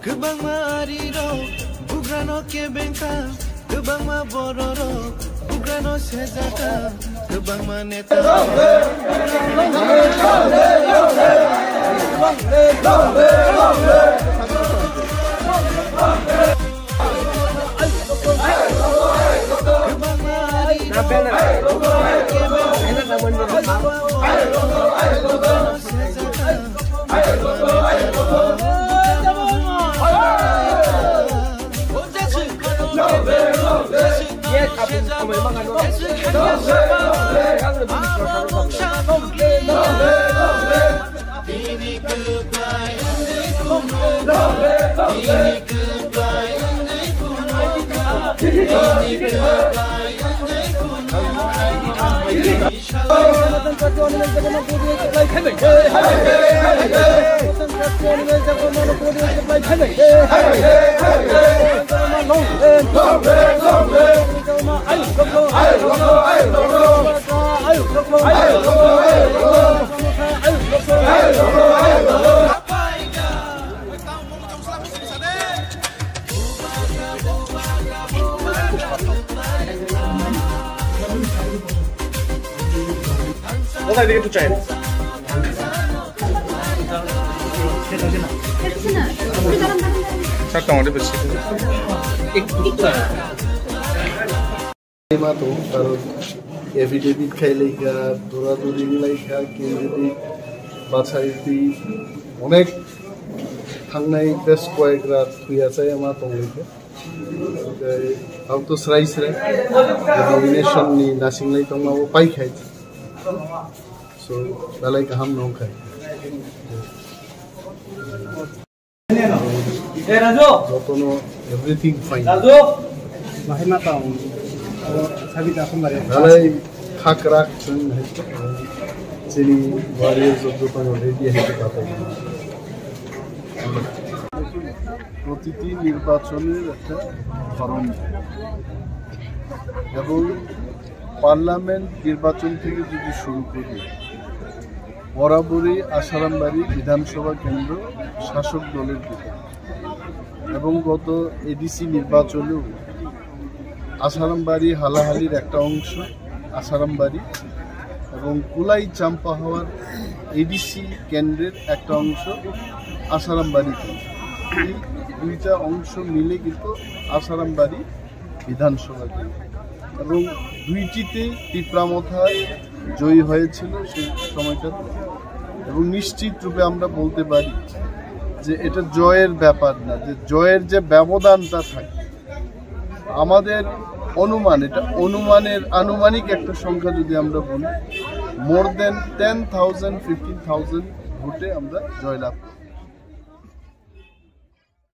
Kebang mariro, bugrano ke bengka, kebang ma bororo, bugrano sejata, kebang maneta. কোথায় দিকে একটু চাই চারটা আমাদের বেশি তো কারণ এফিডেভিট খাই লেখা দৌড়াদৌড়ি লেখা কেউ যদি বাছাই অনেক थांनाय बेस्ट कয়েক রাত থুইয়াছাই আমা তংলৈকে आउटो स्राय स्राय नॉमिनेशन नि नासिंगलाय तंमाबो पाइखाय सो दालाय गाहाम नंखाय ए राजो जतनो एवरीथिंग फाइन राजो माहे मा ताउ साबिता खमबारे दालाय खाकराक जों जेनि वारियर्स अफ जतनो रेडी हेते पाता প্রতিটি নির্বাচনের একটা ধরন এবং পার্লামেন্ট নির্বাচন থেকে যদি শুরু করি বরাবরই আসারামবাড়ি বিধানসভা কেন্দ্র শাসক দলের দিকে এবং গত এডিসি নির্বাচনেও আসারামবাড়ি হালাহালির একটা অংশ আসারামবাড়ি এবং কুলাই চাম্পা হওয়ার এডিসি কেন্দ্রের একটা অংশ আসারামবাড়িতে এই দুইটা অংশ মিলে কিন্তু আসারামবাড়ি বিধানসভা এবং দুইটিতে তীব্রামথায় জয়ী হয়েছিল সেই সময়টাতে এবং নিশ্চিত রূপে আমরা বলতে পারি যে এটা জয়ের ব্যাপার না, যে জয়ের যে ব্যবধানটা থাকে আমাদের অনুমান, এটা অনুমানের আনুমানিক একটা সংখ্যা যদি আমরা বলি মোর দেন 10,000 15,000 ভোটে আমরা জয়লাভ করি।